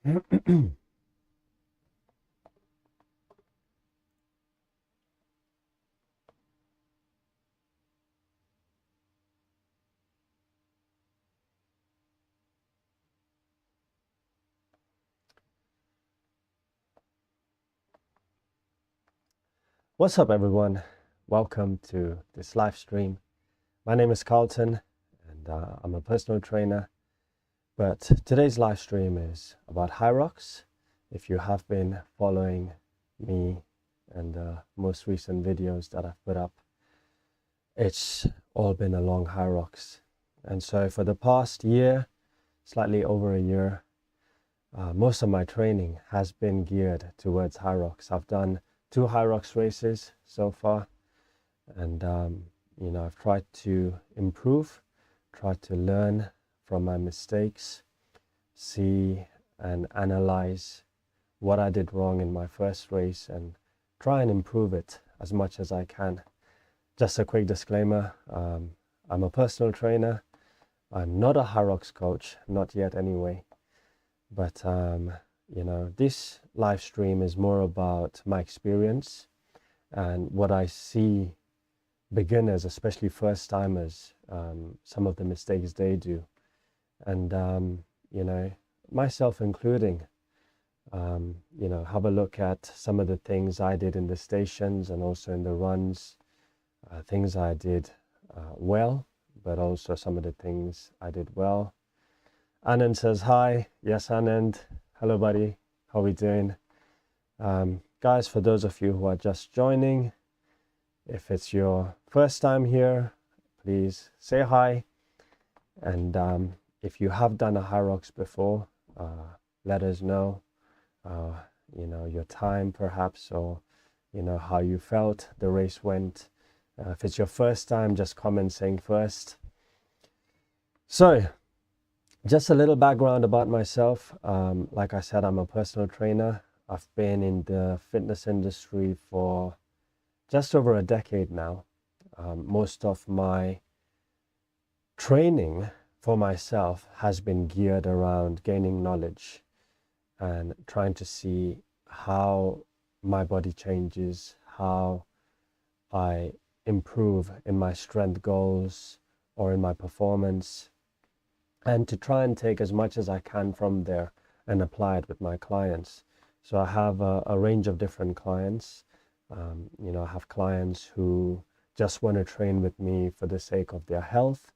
What's up, everyone? Welcome to this live stream. My name is Carlton, and I'm a personal trainer. But today's live stream is about HYROX. If you have been following me and the most recent videos that I've put up, it's all been along HYROX. And so for the past year, slightly over a year, most of my training has been geared towards HYROX. I've done 2 HYROX races so far, and I've tried to improve, tried to learn from my mistakes, see and analyze what I did wrong in my first race and try and improve it as much as I can. Just a quick disclaimer, I'm a personal trainer. I'm not a HYROX coach, not yet anyway, but this live stream is more about my experience and what I see beginners, especially first timers, some of the mistakes they do, and myself including. Have a look at some of the things I did in the stations and also in the runs, things I did well, but also some of the things I did well. Anand says hi. Yes, Anand. Hello, buddy. How are we doing? Guys, for those of you who are just joining, if it's your first time here, please say hi. And if you have done a HYROX before, let us know, your time perhaps, or, how you felt the race went. If it's your first time, just comment saying first. So, just a little background about myself. Like I said, I'm a personal trainer. I've been in the fitness industry for just over a decade now. Most of my training for myself has been geared around gaining knowledge and trying to see how my body changes, how I improve in my strength goals or in my performance, and to try and take as much as I can from there and apply it with my clients. So I have a range of different clients. I have clients who just want to train with me for the sake of their health.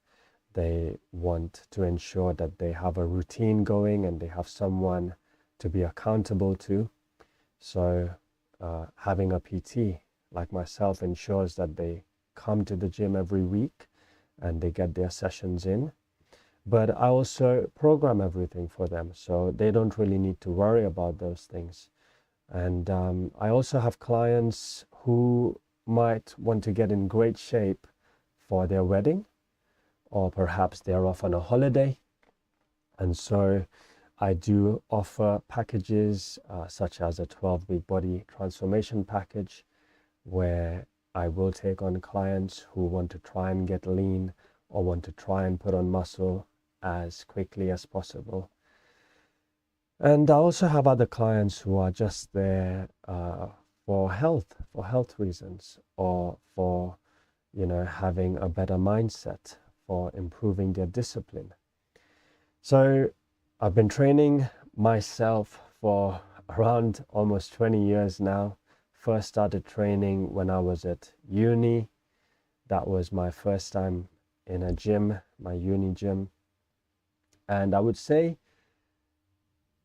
They want to ensure that they have a routine going and they have someone to be accountable to. So having a PT like myself ensures that they come to the gym every week and they get their sessions in. But I also program everything for them, so they don't really need to worry about those things. And I also have clients who might want to get in great shape for their wedding, or perhaps they're off on a holiday. And so I do offer packages such as a 12-week body transformation package, where I will take on clients who want to try and get lean or want to try and put on muscle as quickly as possible. And I also have other clients who are just there for health reasons, or for having a better mindset, for improving their discipline. So I've been training myself for around almost 20 years now. First started training when I was at uni. That was my first time in a gym, my uni gym. And I would say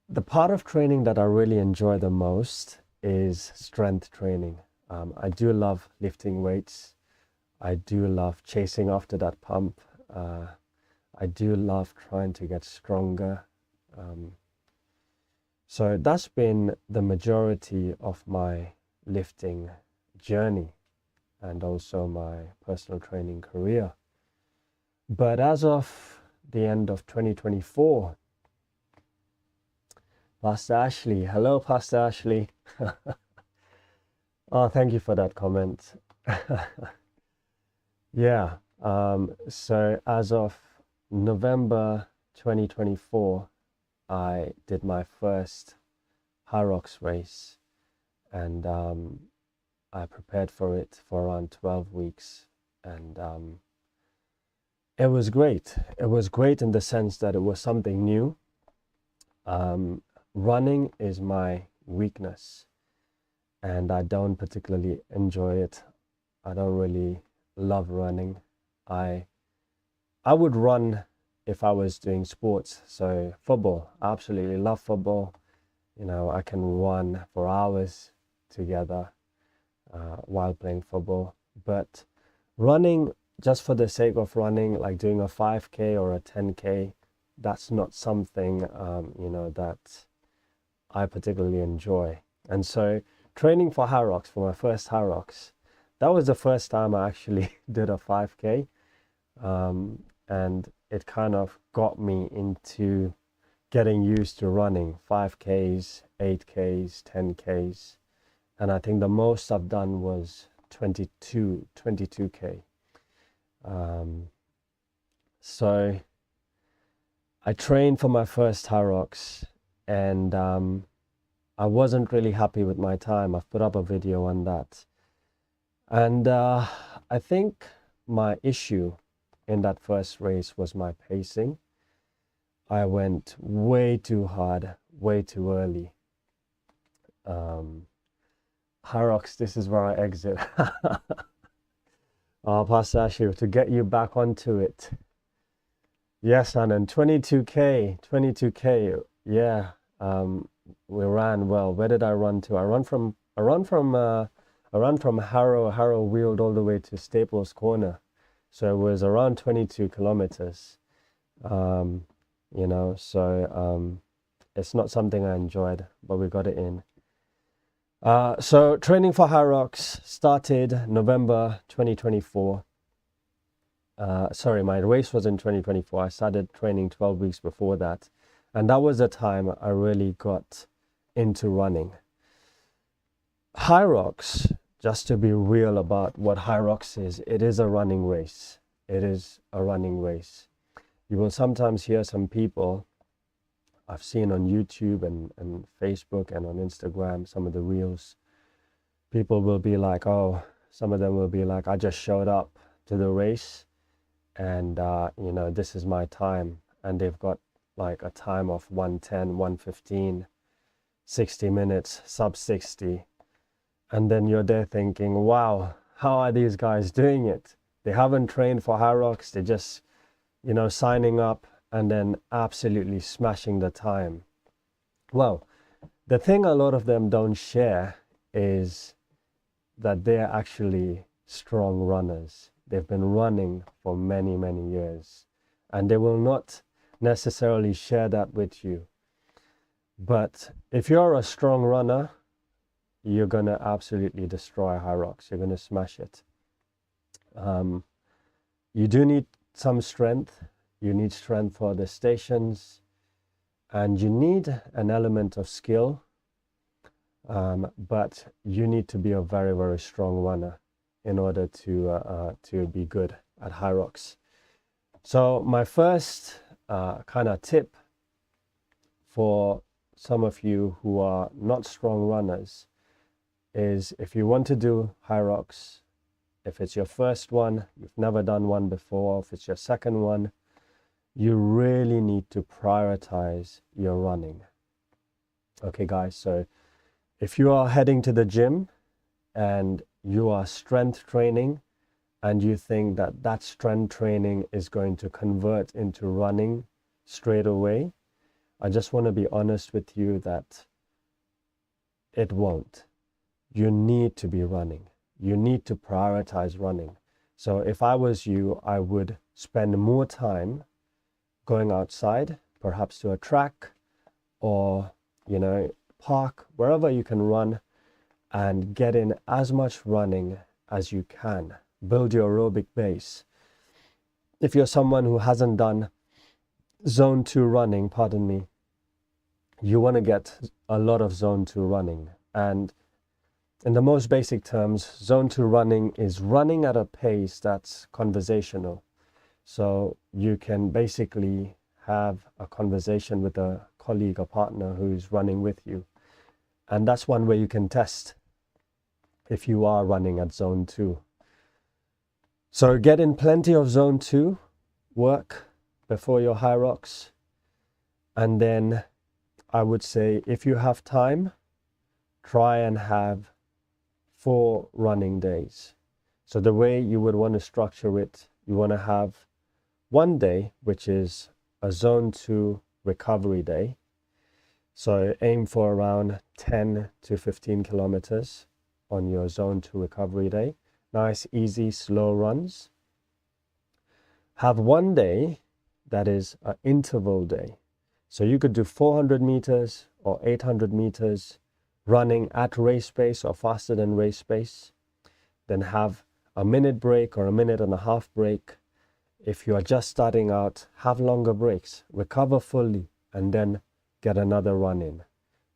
the part of training that I really enjoy the most is strength training. I do love lifting weights. I do love chasing after that pump. I do love trying to get stronger. So that's been the majority of my lifting journey and also my personal training career. But as of the end of 2024, Pastor Ashley, hello Pastor Ashley. Oh, thank you for that comment. Yeah, so as of November 2024, I did my first HYROX race, and I prepared for it for around 12 weeks, and it was great. It was great in the sense that it was something new. Running is my weakness, and I don't particularly enjoy it. I don't really love running. I would run if I was doing sports. So football, I absolutely love football. You know, I can run for hours together while playing football. But running just for the sake of running, like doing a 5K or a 10K, that's not something, you know, that I particularly enjoy. And so training for HYROX, for my first HYROX, that was the first time I actually did a 5K. And it kind of got me into getting used to running 5Ks, 8Ks, 10Ks. And I think the most I've done was 22K. So I trained for my first HYROX, and I wasn't really happy with my time. I've put up a video on that. And I think my issue in that first race was my pacing. I went way too hard, way too early. HYROX, this is where I exit. Pastor Ashu, to get you back onto it. Yes, and then 22K, yeah. We ran well. Where did I run to? I ran from Harrow wheeled all the way to Staples Corner. So it was around 22 kilometers. You know, so it's not something I enjoyed, but we got it in. So training for HYROX started November 2024. Sorry, my race was in 2024. I started training 12 weeks before that. And that was the time I really got into running. HYROX, just to be real about what HYROX is, it is a running race. It is a running race. You will sometimes hear some people I've seen on YouTube and Facebook and on Instagram, some of the reels, people will be like, oh, some of them will be like, I just showed up to the race and, you know, this is my time. And they've got like a time of 1:10, 1:15, 60 minutes, sub 60. And then you're there thinking, wow, how are these guys doing it? They haven't trained for HYROX. They're just, you know, signing up and then absolutely smashing the time. Well, the thing a lot of them don't share is that they're actually strong runners. They've been running for many, many years, and they will not necessarily share that with you. But if you're a strong runner, you're going to absolutely destroy HYROX. You're going to smash it. You do need some strength. You need strength for the stations, and you need an element of skill, but you need to be a very, very strong runner in order to be good at HYROX. So my first kind of tip for some of you who are not strong runners is, if you want to do HYROX, if it's your first one, you've never done one before, if it's your second one, you really need to prioritize your running. Okay, guys, so if you are heading to the gym and you are strength training and you think that that strength training is going to convert into running straight away, I just want to be honest with you that it won't. You need to be running. You need to prioritize running. So if I was you, I would spend more time going outside, perhaps to a track or, you know, park, wherever you can run, and get in as much running as you can. Build your aerobic base. If you're someone who hasn't done zone 2 running, pardon me, you want to get a lot of zone 2 running. And in the most basic terms, zone 2 running is running at a pace that's conversational. So you can basically have a conversation with a colleague or partner who's running with you. And that's one way you can test if you are running at zone 2. So get in plenty of zone 2 work before your HYROX. And then I would say, if you have time, try and have 4 running days. So the way you would want to structure it, you want to have one day, which is a zone 2 recovery day. So aim for around 10 to 15 kilometers on your zone 2 recovery day. Nice, easy, slow runs. Have one day that is an interval day. So you could do 400 meters or 800 meters running at race pace or faster than race pace. Then have a minute break or a minute and a half break. If you are just starting out, have longer breaks, recover fully, and then get another run in.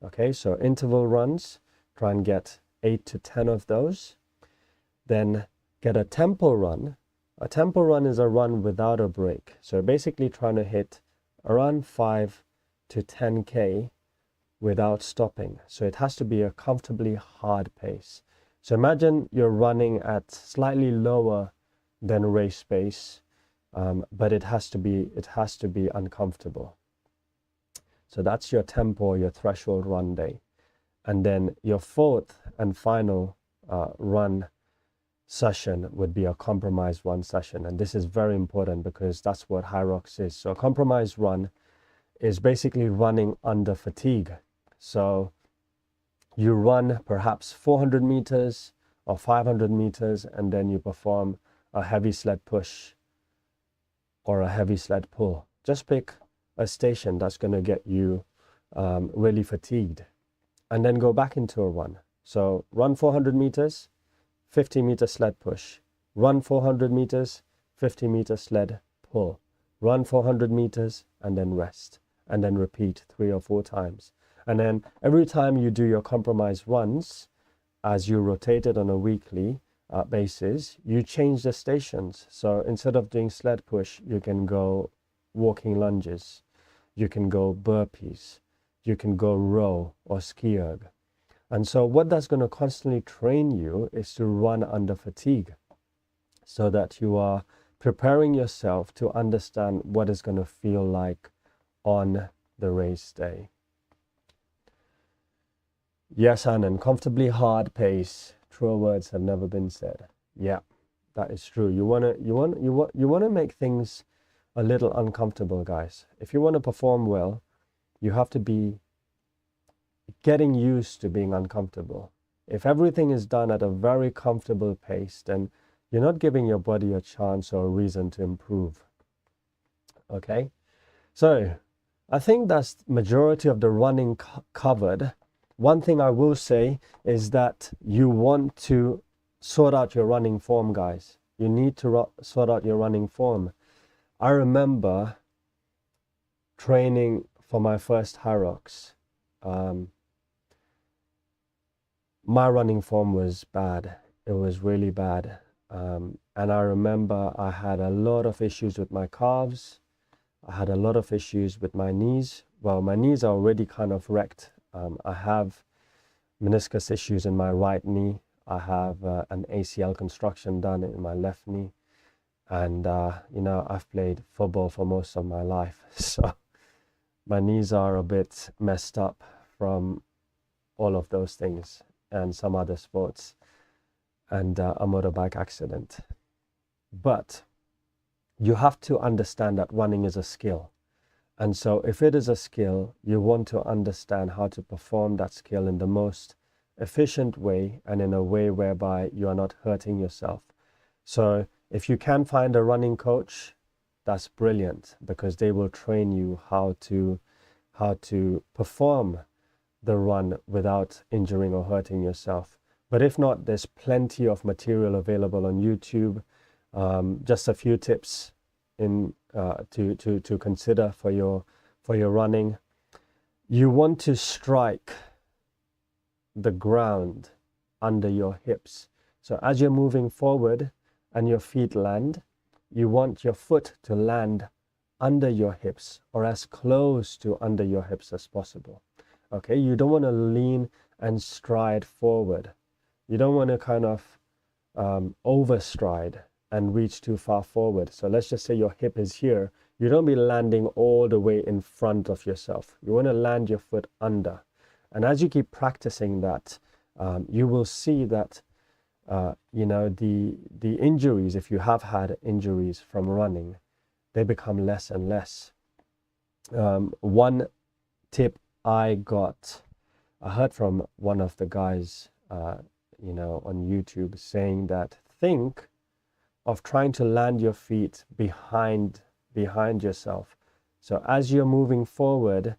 Okay, so interval runs, try and get 8 to 10 of those. Then get a tempo run. A tempo run is a run without a break. So basically trying to hit around 5 to 10K without stopping. So it has to be a comfortably hard pace. So imagine you're running at slightly lower than race pace, but it has to be uncomfortable. So that's your tempo, your threshold run day. And then your fourth and final run session would be a compromise run session. And this is very important because that's what HYROX is. So a compromise run is basically running under fatigue. So you run perhaps 400 meters or 500 meters, and then you perform a heavy sled push or a heavy sled pull. Just pick a station that's going to get you really fatigued, and then go back into a run. So run 400 meters, 50-meter sled push, run 400 meters, 50-meter sled pull, run 400 meters, and then rest, and then repeat 3 or 4 times. And then every time you do your compromise runs, as you rotate it on a weekly basis, you change the stations. So instead of doing sled push, you can go walking lunges, you can go burpees, you can go row or ski erg. And so what that's going to constantly train you is to run under fatigue, so that you are preparing yourself to understand what it's going to feel like on the race day. Yes, Anand, comfortably hard pace. Truer words have never been said. Yeah, that is true. You wanna make things a little uncomfortable, guys. If you want to perform well, you have to be getting used to being uncomfortable. If everything is done at a very comfortable pace, then you're not giving your body a chance or a reason to improve. Okay, so I think that's majority of the running covered. One thing I will say is that you want to sort out your running form, guys. You need to sort out your running form. I remember training for my first HYROX. My running form was bad. It was really bad. And I remember I had a lot of issues with my calves. I had a lot of issues with my knees. Well, my knees are already kind of wrecked. I have meniscus issues in my right knee. I have an ACL construction done in my left knee. And, you know, I've played football for most of my life. So my knees are a bit messed up from all of those things and some other sports and a motorbike accident. But you have to understand that running is a skill. And so if it is a skill, you want to understand how to perform that skill in the most efficient way and in a way whereby you are not hurting yourself. So if you can find a running coach, that's brilliant, because they will train you how to perform the run without injuring or hurting yourself. But if not, there's plenty of material available on YouTube. Just a few tips to consider for your running. You want to strike the ground under your hips. So as you're moving forward and your feet land, you want your foot to land under your hips, or as close to under your hips as possible. Okay, you don't want to lean and stride forward. You don't want to kind of overstride and reach too far forward. So let's just say your hip is here. You don't be landing all the way in front of yourself. You want to land your foot under. And as you keep practicing that, you will see that you know, the injuries, if you have had injuries from running, they become less and less. One tip I heard from one of the guys, you know, on YouTube, saying that think of trying to land your feet behind yourself. So as you're moving forward,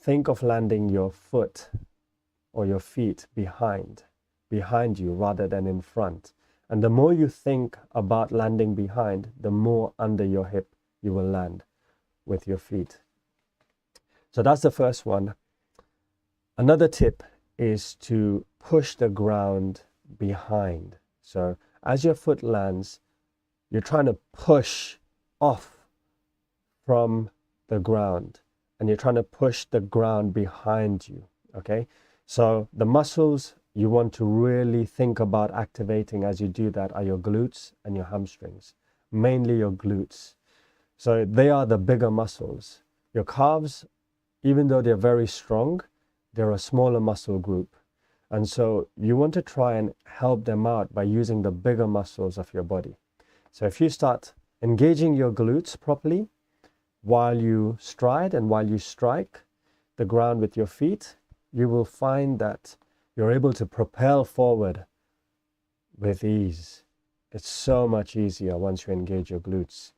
think of landing your foot or your feet behind you rather than in front. And the more you think about landing behind, the more under your hip you will land with your feet. So that's the first one. Another tip is to push the ground behind. So as your foot lands, you're trying to push off from the ground, and you're trying to push the ground behind you. Okay, so the muscles you want to really think about activating as you do that are your glutes and your hamstrings, mainly your glutes. So they are the bigger muscles. Your calves, even though they're very strong, they're a smaller muscle group. And so you want to try and help them out by using the bigger muscles of your body. So if you start engaging your glutes properly while you stride and while you strike the ground with your feet, you will find that you're able to propel forward with ease. It's so much easier once you engage your glutes.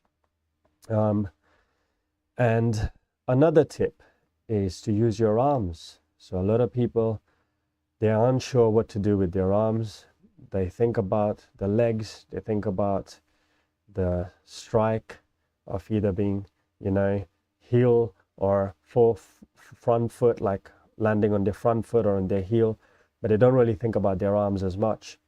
And another tip is to use your arms. So a lot of people, they are unsure what to do with their arms. They think about the legs, they think about the strike of either being, you know, heel or front foot, like landing on their front foot or on their heel, but they don't really think about their arms as much.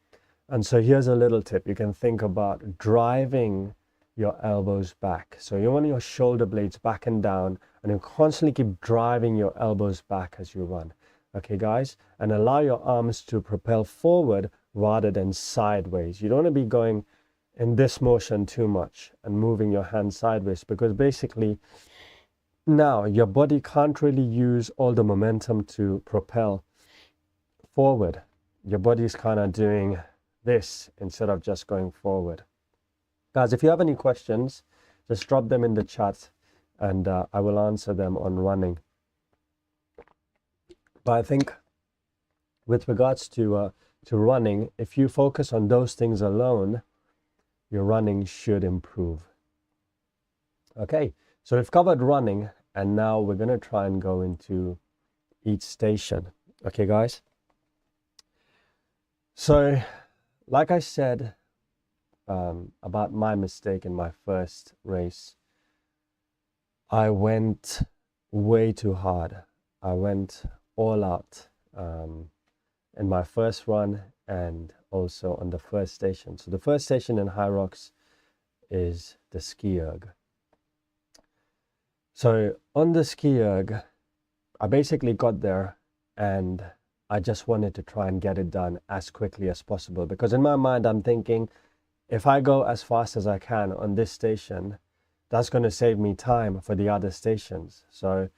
And so here's a little tip. You can think about driving your elbows back. So you want your shoulder blades back and down, and you constantly keep driving your elbows back as you run. Okay, guys? And allow your arms to propel forward rather than sideways. You don't want to be going in this motion too much and moving your hands sideways, because basically now your body can't really use all the momentum to propel forward. Your body's kind of doing this instead of just going forward. Guys, if you have any questions, just drop them in the chat and I will answer them on running. But I think with regards to running, if you focus on those things alone, your running should improve. Okay, so we've covered running, and now we're going to try and go into each station. Okay, guys? So, like I said about my mistake in my first race, I went way too hard. I went all out in my first run and also on the first station. So the first station in HYROX is the ski erg. So on the ski erg, I basically got there and I just wanted to try and get it done as quickly as possible, because in my mind I'm thinking, if I go as fast as I can on this station, that's going to save me time for the other stations. So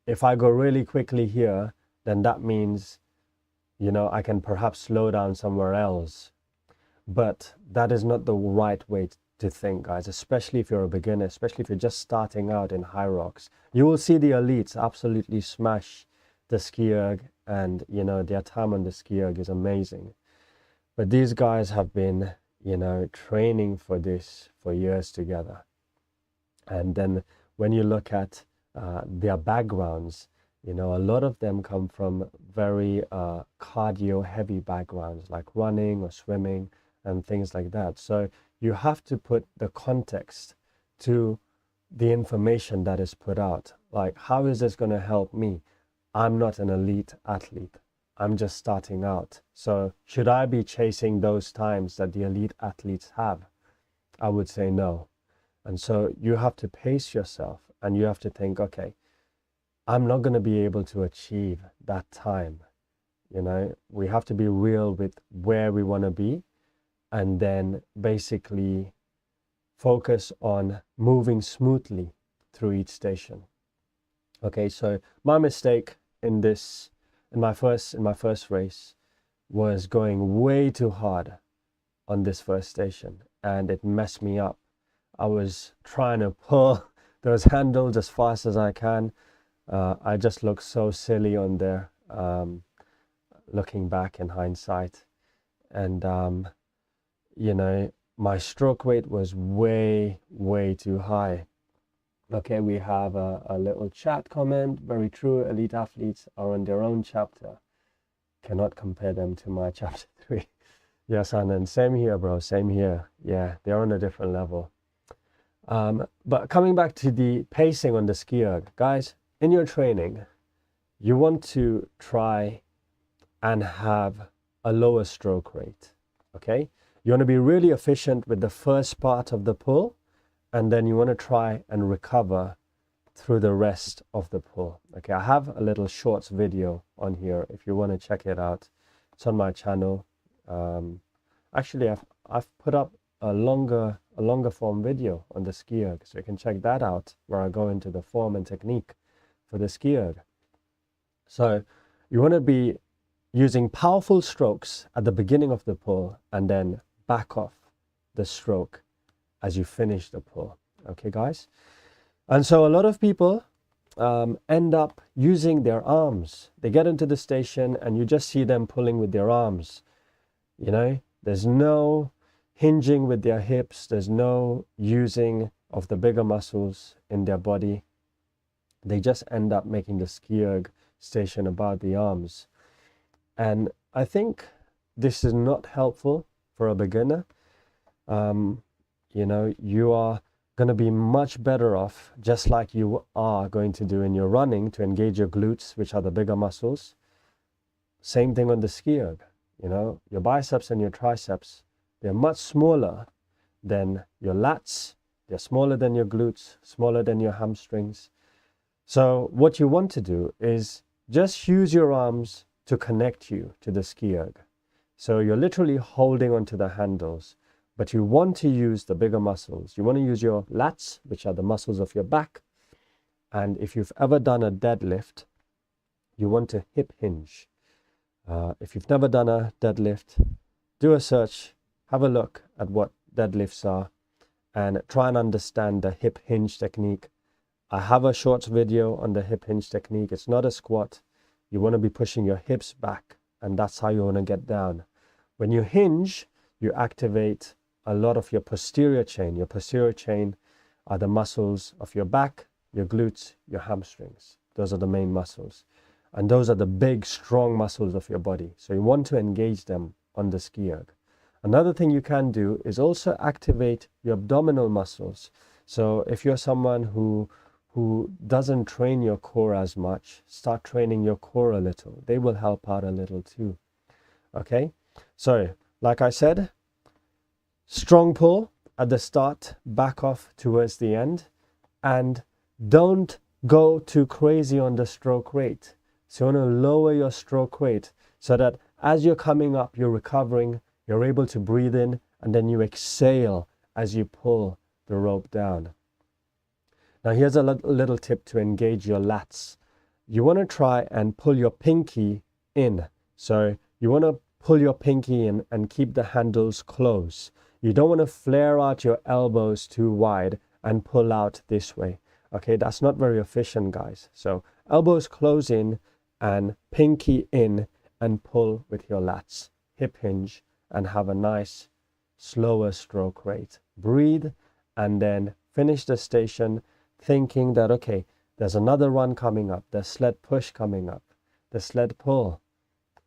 if I go really quickly here, then that means, you know, I can perhaps slow down somewhere else. But that is not the right way to think, guys, especially if you're a beginner, especially if you're just starting out in HYROX. You will see the elites absolutely smash the ski erg, and, you know, their time on the ski erg is amazing. But these guys have been, you know, training for this for years together. And then when you look at their backgrounds, you know, a lot of them come from very cardio heavy backgrounds, like running or swimming and things like that. So you have to put the context to the information that is put out. Like, how is this going to help me? I'm not an elite athlete. I'm just starting out. So should I be chasing those times that the elite athletes have? I would say no. And so you have to pace yourself and you have to think, okay, I'm not going to be able to achieve that time. You know, we have to be real with where we want to be and then basically focus on moving smoothly through each station. Okay, so my mistake in my first race was going way too hard on this first station, and it messed me up. I was trying to pull those handles as fast as I can. I just looked so silly on there, looking back in hindsight. And, you know, my stroke weight was way too high. Okay, we have a little chat comment. Very true. Elite athletes are on their own chapter. Cannot compare them to my chapter 3. Yes, Anand. Same here, bro. Same here. Yeah, they're on a different level. But coming back to the pacing on the ski erg, guys, in your training, you want to try and have a lower stroke rate. Okay, you want to be really efficient with the first part of the pull, and then you want to try and recover through the rest of the pull. Okay, I have a little shorts video on here if you want to check it out. It's on my channel. Actually, I've put up a longer form video on the ski erg, so you can check that out, where I go into the form and technique for the ski erg. So you want to be using powerful strokes at the beginning of the pull and then back off the stroke as you finish the pull. Okay, guys? And so a lot of people end up using their arms. They get into the station and you just see them pulling with their arms. You know, there's no hinging with their hips. There's no using of the bigger muscles in their body. They just end up making the ski erg station about the arms. And I think this is not helpful for a beginner. You know, you are going to be much better off, just like you are going to do in your running, to engage your glutes, which are the bigger muscles. Same thing on the ski erg. You know, your biceps and your triceps, they're much smaller than your lats. They're smaller than your glutes, smaller than your hamstrings. So what you want to do is just use your arms to connect you to the ski erg. So you're literally holding onto the handles, but you want to use the bigger muscles. You want to use your lats, which are the muscles of your back. And if you've ever done a deadlift, you want to hip hinge. If you've never done a deadlift, do a search, have a look at what deadlifts are, and try and understand the hip hinge technique. I have a short video on the hip hinge technique. It's not a squat. You want to be pushing your hips back, and that's how you want to get down. When you hinge, you activate a lot of your posterior chain. Your posterior chain are the muscles of your back, your glutes, your hamstrings. Those are the main muscles. And those are the big, strong muscles of your body. So you want to engage them on the ski erg. Another thing you can do is also activate your abdominal muscles. So if you're someone who doesn't train your core as much, start training your core a little. They will help out a little too. Okay? So, like I said, strong pull at the start, back off towards the end, and don't go too crazy on the stroke rate. So you want to lower your stroke rate so that as you're coming up, you're recovering, you're able to breathe in, and then you exhale as you pull the rope down. Now here's a little tip to engage your lats. You want to try and pull your pinky in. So you want to pull your pinky in and keep the handles close. You don't want to flare out your elbows too wide and pull out this way. Okay, that's not very efficient, guys. So elbows close in and pinky in and pull with your lats. Hip hinge and have a nice slower stroke rate. Breathe and then finish the station thinking that, okay, there's another run coming up, the sled push coming up, the sled pull,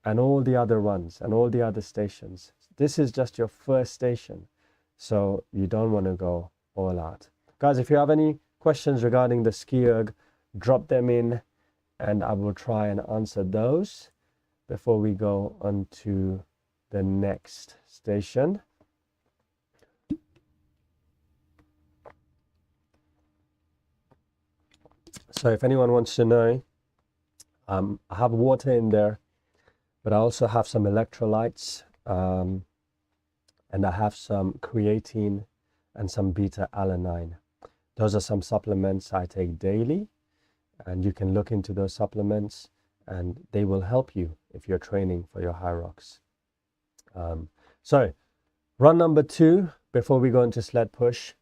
and all the other runs and all the other stations. This is just your first station, so you don't want to go all out. Guys, if you have any questions regarding the ski erg, drop them in and I will try and answer those before we go on to the next station. So if anyone wants to know, I have water in there, but I also have some electrolytes, and I have some creatine and some beta-alanine. Those are some supplements I take daily, and you can look into those supplements and they will help you if you're training for your HYROX. So run number 2 before we go into sled push.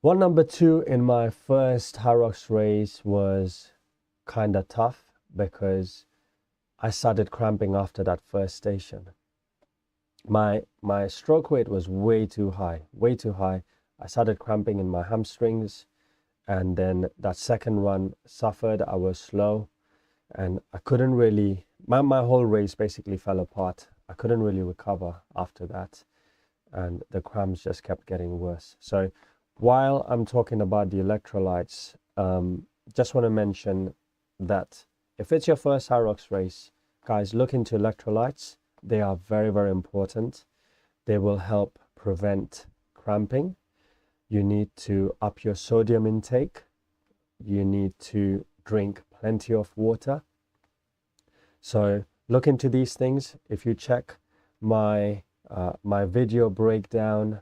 Run number 2 in my first HYROX race was kind of tough because I started cramping after that first station. My stroke weight was way too high. I started cramping in my hamstrings, and then that second run suffered. I was slow and I couldn't really, my whole race basically fell apart. I couldn't really recover after that, and the cramps just kept getting worse. So while I'm talking about the electrolytes, just want to mention that if it's your first HYROX race, guys, look into electrolytes. They are very, very important. They will help prevent cramping. You need to up your sodium intake. You need to drink plenty of water. So look into these things. If you check my video breakdown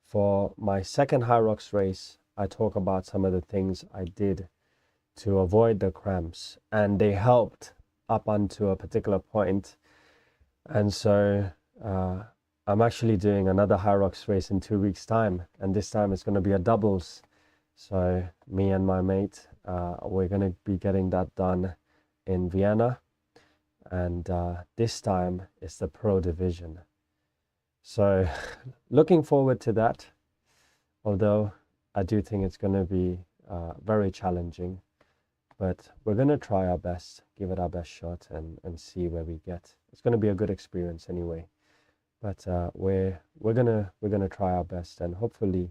for my second HYROX race, I talk about some of the things I did to avoid the cramps, and they helped up until a particular point. And so I'm actually doing another HYROX race in 2 weeks' time, and this time it's going to be a doubles. So me and my mate, we're going to be getting that done in Vienna, and this time it's the pro division. So looking forward to that, although I do think it's going to be very challenging, but we're going to try our best, give it our best shot, and see where we get. It's going to be a good experience anyway. But we're gonna try our best and hopefully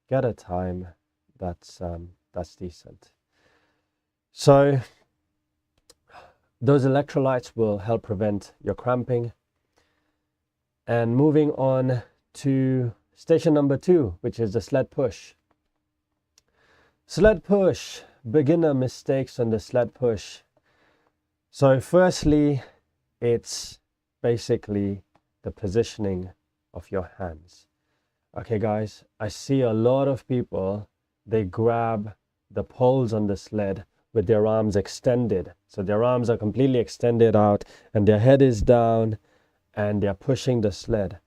get a time that's decent. So those electrolytes will help prevent your cramping. And moving on to station number 2, which is the sled push. Sled push, beginner mistakes on the sled push. So firstly, it's basically the positioning of your hands. Okay guys, I see a lot of people, they grab the poles on the sled with their arms extended. So their arms are completely extended out and their head is down and they're pushing the sled.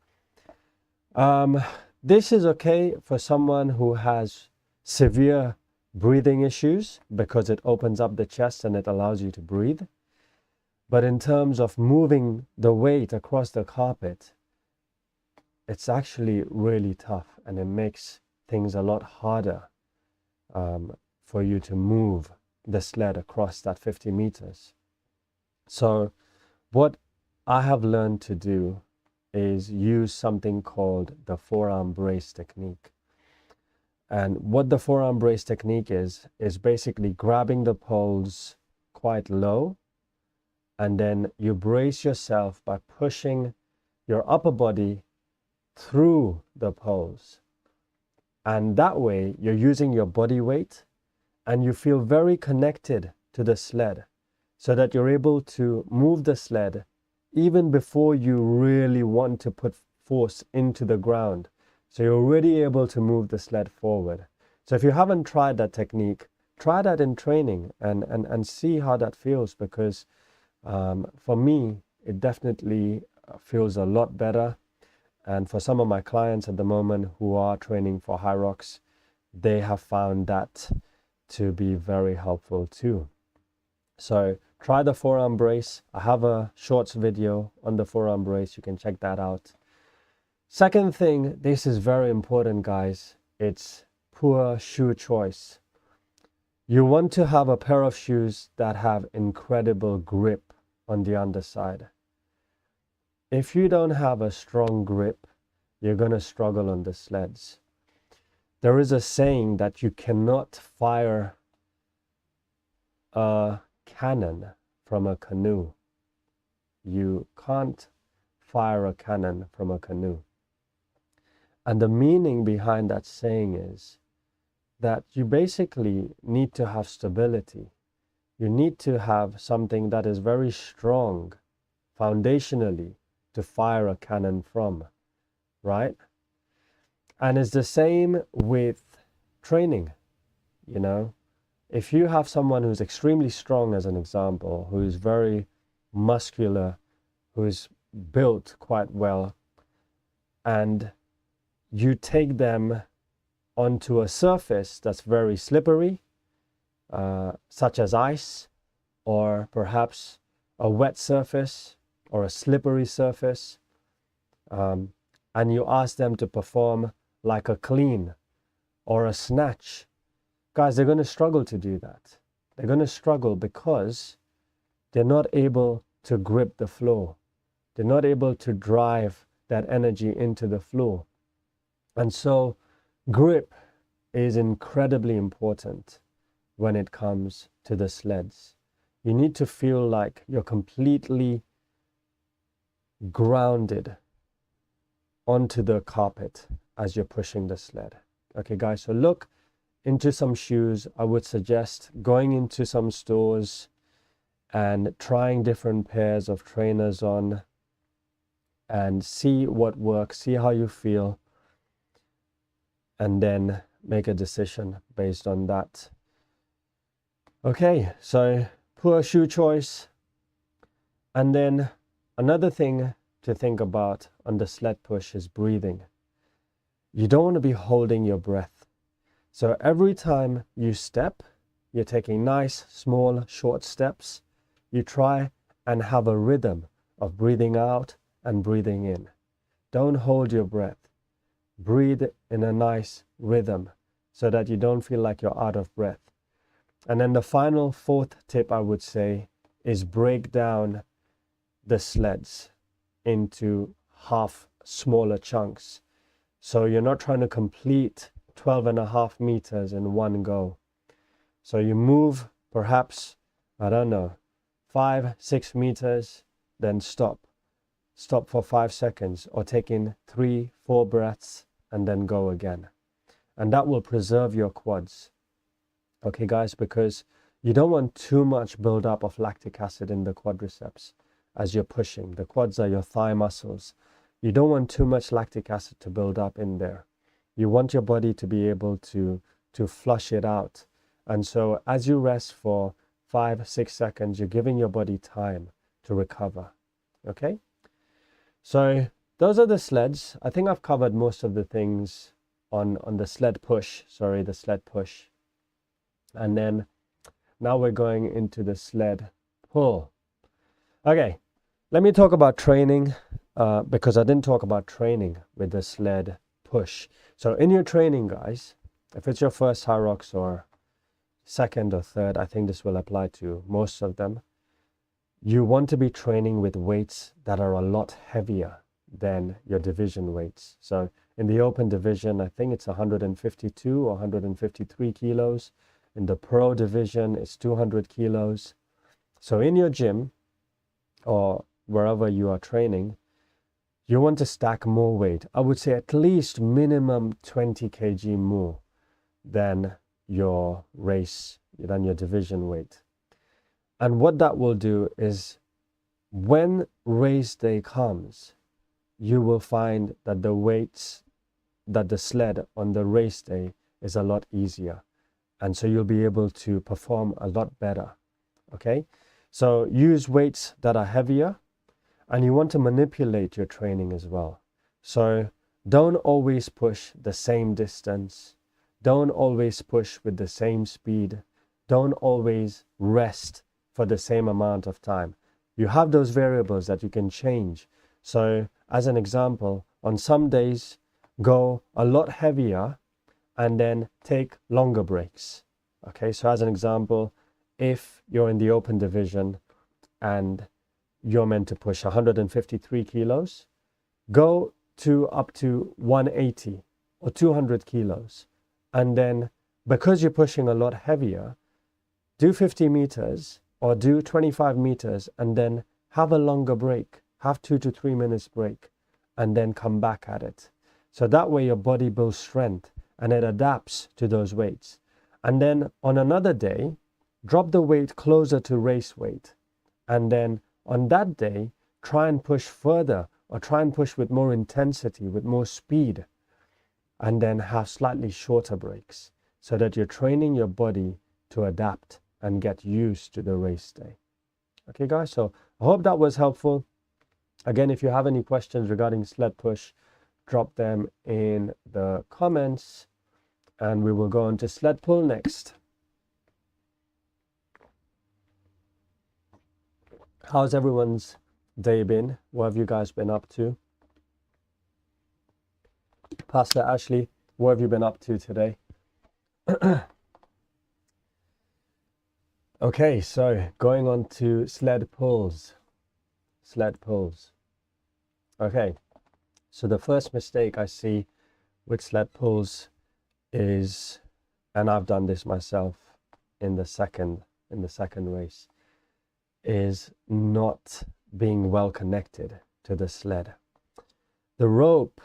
This is okay for someone who has severe breathing issues because it opens up the chest and it allows you to breathe. But in terms of moving the weight across the carpet, it's actually really tough, and it makes things a lot harder for you to move the sled across that 50 meters. So what I have learned to do is use something called the forearm brace technique. And what the forearm brace technique is basically grabbing the poles quite low, and then you brace yourself by pushing your upper body through the poles. And that way you're using your body weight and you feel very connected to the sled, so that you're able to move the sled even before you really want to put force into the ground. So you're already able to move the sled forward. So if you haven't tried that technique, try that in training and see how that feels, because for me, it definitely feels a lot better. And for some of my clients at the moment who are training for HYROX, they have found that to be very helpful too. So try the forearm brace. I have a shorts video on the forearm brace. You can check that out. Second thing, this is very important, guys. It's poor shoe choice. You want to have a pair of shoes that have incredible grip on the underside. If you don't have a strong grip, you're going to struggle on the sleds. There is a saying that you cannot fire a cannon from a canoe. You can't fire a cannon from a canoe. And the meaning behind that saying is that you basically need to have stability. You need to have something that is very strong foundationally to fire a cannon from, right? And it's the same with training, you know. If you have someone who's extremely strong, as an example, who's very muscular, who's built quite well, and you take them onto a surface that's very slippery, such as ice, or perhaps a wet surface or a slippery surface, and you ask them to perform like a clean or a snatch, guys, they're going to struggle to do that. They're going to struggle because they're not able to grip the floor. They're not able to drive that energy into the floor. And so grip is incredibly important when it comes to the sleds. You need to feel like you're completely grounded onto the carpet as you're pushing the sled. Okay, guys, so look into some shoes. I would suggest going into some stores and trying different pairs of trainers on and see what works, see how you feel, and then make a decision based on that. Okay, so poor shoe choice. And then another thing to think about on the sled push is breathing. You don't want to be holding your breath. So every time you step, you're taking nice, small, short steps. You try and have a rhythm of breathing out and breathing in. Don't hold your breath. Breathe in a nice rhythm so that you don't feel like you're out of breath. And then the final fourth tip I would say is break down the sleds into half smaller chunks. So you're not trying to complete 12.5 meters in one go. So you move perhaps, I don't know, 5-6 meters, then stop. Stop for 5 seconds, or take in 3-4 breaths and then go again. And that will preserve your quads. Okay, guys, because you don't want too much buildup of lactic acid in the quadriceps as you're pushing. The quads are your thigh muscles. You don't want too much lactic acid to build up in there. You want your body to be able to flush it out. And so as you rest for 5-6 seconds, you're giving your body time to recover. Okay? So those are the sleds. I think I've covered most of the things on the sled push. The sled push. And then now we're going into the sled pull. Okay, let me talk about training because I didn't talk about training with the sled push. So in your training, guys, if it's your first HYROX or second or third, I think this will apply to most of them. You want to be training with weights that are a lot heavier than your division weights. So in the open division, I think it's 152 or 153 kilos. In the pro division, it's 200 kilos. So in your gym or wherever you are training, you want to stack more weight. I would say at least minimum 20 kg more than your division weight. And what that will do is when race day comes, you will find that the weights, that the sled on the race day is a lot easier. And so you'll be able to perform a lot better. Okay? So use weights that are heavier, and you want to manipulate your training as well. So don't always push the same distance. Don't always push with the same speed. Don't always rest for the same amount of time. You have those variables that you can change. So as an example, on some days, go a lot heavier and then take longer breaks. Okay, so as an example, if you're in the open division and you're meant to push 153 kilos, go to up to 180 or 200 kilos. And then because you're pushing a lot heavier, do 50 meters or do 25 meters and then have a longer break, have 2 to 3 minutes break, and then come back at it. So that way your body builds strength and it adapts to those weights. And then on another day, drop the weight closer to race weight. And then on that day, try and push further, or try and push with more intensity, with more speed, and then have slightly shorter breaks so that you're training your body to adapt and get used to the race day. Okay, guys, so I hope that was helpful. Again, if you have any questions regarding sled push, drop them in the comments, and we will go on to sled pull next. How's everyone's day been? What have you guys been up to? Pastor Ashley, what have you been up to today? Okay, so going on to sled pulls. Sled pulls. Okay, so the first mistake I see with sled pulls is, and I've done this myself in the second race, is not being well connected to the sled. The rope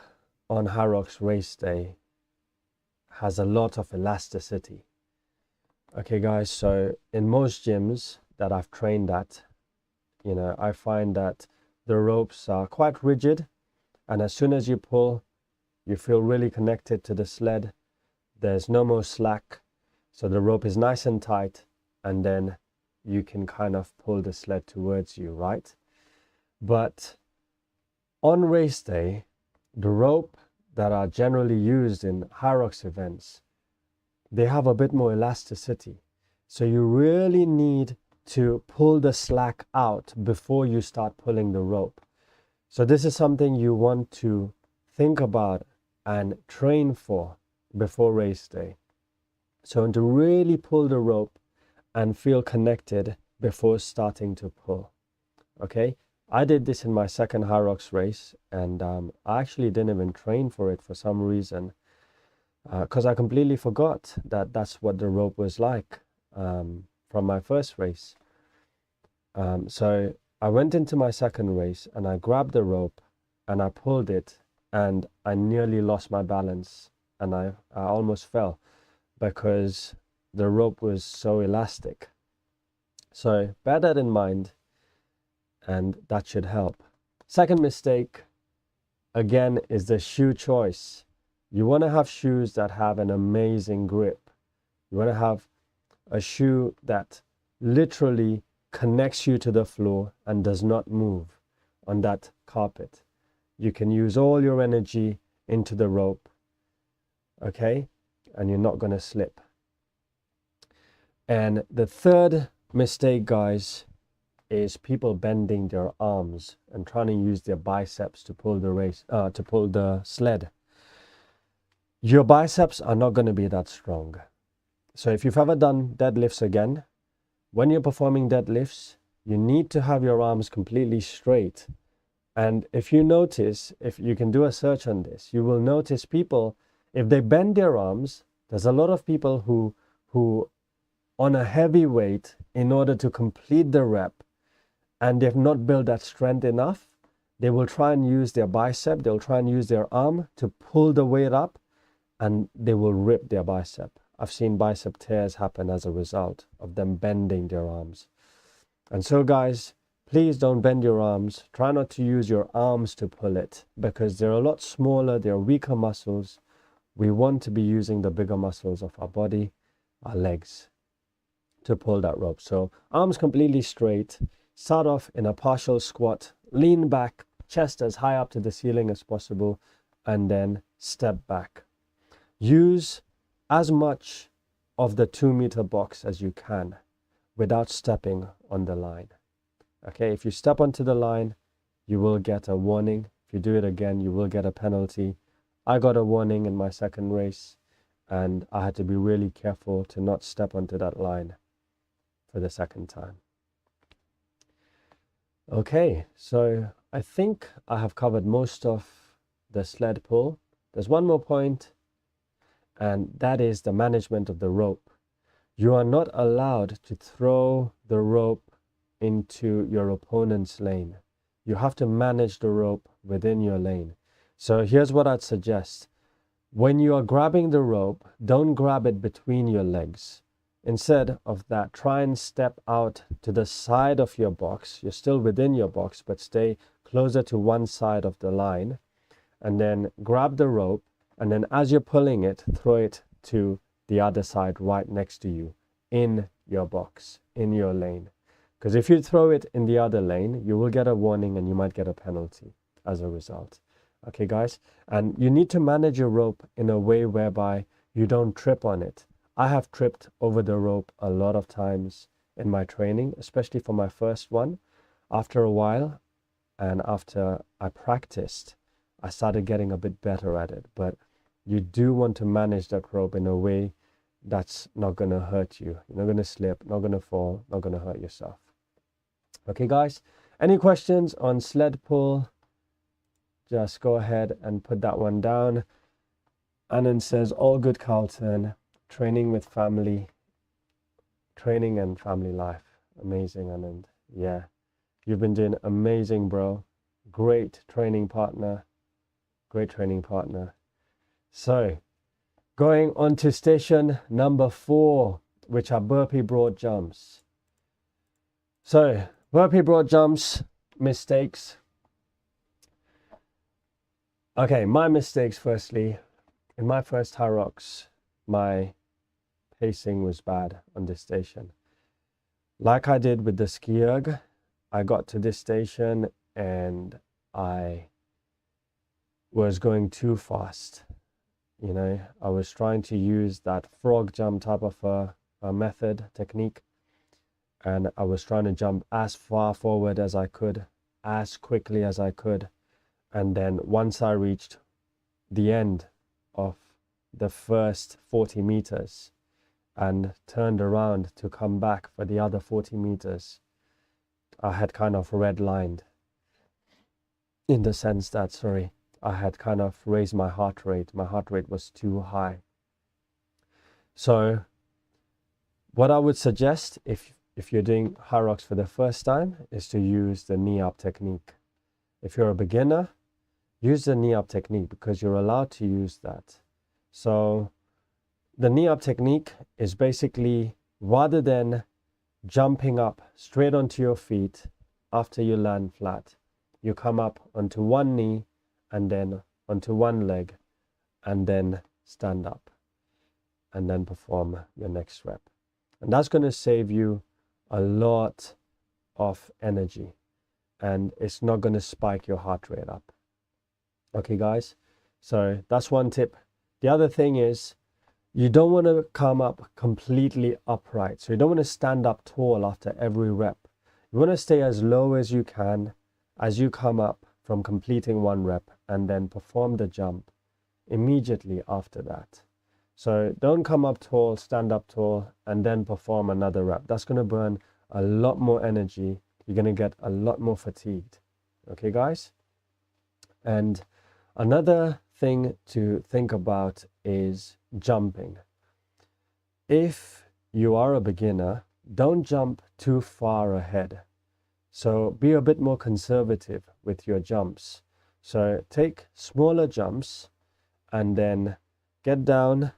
on HYROX race day has a lot of elasticity. Okay, guys, so in most gyms that I've trained at, I find that the ropes are quite rigid, and as soon as you pull, you feel really connected to the sled. There's no more slack, so the rope is nice and tight, and then you can kind of pull the sled towards you, right? But on race day, the rope that are generally used in HYROX events, they have a bit more elasticity. So you really need to pull the slack out before you start pulling the rope. So this is something you want to think about and train for before race day. So to really pull the rope and feel connected before starting to pull. Okay, I did this in my second HYROX race, and I actually didn't even train for it for some reason, because I completely forgot that that's what the rope was like from my first race. So I went into my second race and I grabbed the rope and I pulled it, and I nearly lost my balance, and I almost fell because the rope was so elastic. So bear that in mind, and that should help. Second mistake, again, is the shoe choice. You want to have shoes that have an amazing grip. You want to have a shoe that literally connects you to the floor and does not move on that carpet. You can use all your energy into the rope, okay? And you're not going to slip. And the third mistake, guys, is people bending their arms and trying to use their biceps to pull the sled. Your biceps are not going to be that strong. So if you've ever done deadlifts again, when you're performing deadlifts, you need to have your arms completely straight. And if you notice, if you can do a search on this, you will notice people, if they bend their arms, there's a lot of people who on a heavy weight, in order to complete the rep, and they've not built that strength enough, they will try and use their bicep, they'll try and use their arm to pull the weight up, and they will rip their bicep. I've seen bicep tears happen as a result of them bending their arms. And so, guys, please don't bend your arms. Try not to use your arms to pull it, because they're a lot smaller, they're weaker muscles. We want to be using the bigger muscles of our body, our legs, to pull that rope. So arms completely straight, start off in a partial squat, lean back, chest as high up to the ceiling as possible, and then step back. Use as much of the 2-meter box as you can without stepping on the line. Okay, if you step onto the line, you will get a warning. If you do it again, you will get a penalty. I got a warning in my second race, and I had to be really careful to not step onto that line for the second time. Okay, so I think I have covered most of the sled pull. There's one more point, and that is the management of the rope. You are not allowed to throw the rope into your opponent's lane. You have to manage the rope within your lane. So here's what I'd suggest. when you are grabbing the rope, don't grab it between your legs. Instead of that, try and step out to the side of your box. You're still within your box, but stay closer to one side of the line. And then grab the rope. And then as you're pulling it, throw it to the other side right next to you in your box, in your lane. Because if you throw it in the other lane, you will get a warning and you might get a penalty as a result. Okay, guys? And you need to manage your rope in a way whereby you don't trip on it. I have tripped over the rope a lot of times in my training, especially for my first one. After a while, and after I practiced, I started getting a bit better at it. But you do want to manage that rope in a way that's not going to hurt you. You're not going to slip, not going to fall, not going to hurt yourself. Okay, guys? Any questions on sled pull? Just go ahead and put that one down. Anand says, all good, Carlton. Training with family. Training and family life. Amazing, Anand. Yeah. You've been doing amazing, bro. Great training partner. Great training partner. So, going on to station number 4, which are burpee broad jumps. So, burpee broad jumps, mistakes. Okay, my mistakes firstly. In my first HYROX, my pacing was bad on this station. Like I did with the ski erg, I got to this station and I was going too fast. You know, I was trying to use that frog jump type of a method, technique. And I was trying to jump as far forward as I could, as quickly as I could. And then once I reached the end of the first 40 meters and turned around to come back for the other 40 meters, I had kind of redlined in the sense that, sorry, I had kind of raised my heart rate. My heart rate was too high. So what I would suggest if you're doing HYROX for the first time is to use the knee up technique. If you're a beginner, use the knee up technique because you're allowed to use that. So the knee up technique is basically, rather than jumping up straight onto your feet after you land flat, you come up onto one knee and then onto one leg and then stand up and then perform your next rep. And that's going to save you a lot of energy and it's not going to spike your heart rate up. Okay, guys? So that's one tip. The other thing is, you don't want to come up completely upright. So you don't want to stand up tall after every rep. You want to stay as low as you can as you come up from completing one rep and then perform the jump immediately after that. So don't come up tall, stand up tall, and then perform another rep. That's going to burn a lot more energy. You're going to get a lot more fatigued. Okay, guys? And another thing to think about is jumping. If you are a beginner, don't jump too far ahead. So be a bit more conservative with your jumps. So take smaller jumps and then get down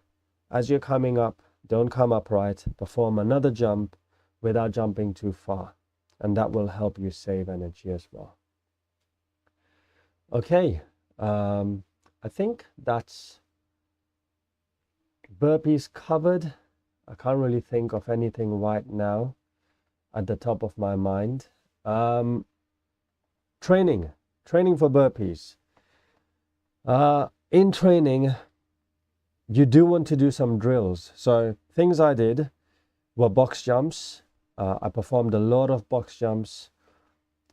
as you're coming up. Don't come upright. Perform another jump without jumping too far. And that will help you save energy as well. Okay. I think that's burpees covered. I can't really think of anything right now at the top of my mind. Training for burpees. In training, you do want to do some drills. So things I did were box jumps. I performed a lot of box jumps.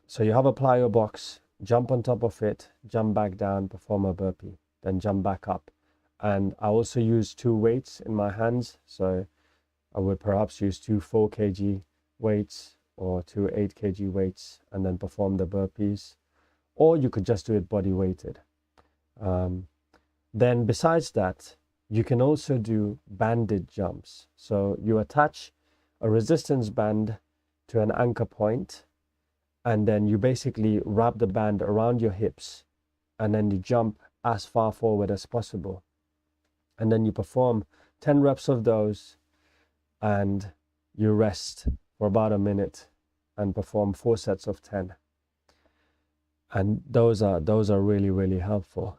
So you have a plyo box, jump on top of it, jump back down, perform a burpee, then jump back up. And I also use 2 weights in my hands. So I would perhaps use 2 4 kg weights or 2 8 kg weights and then perform the burpees. Or you could just do it body weighted. Then besides that, you can also do banded jumps. So you attach a resistance band to an anchor point, and then you basically wrap the band around your hips, and then you jump as far forward as possible. And then you perform 10 reps of those, and you rest for about a minute and perform 4 sets of 10. And those are really, really helpful.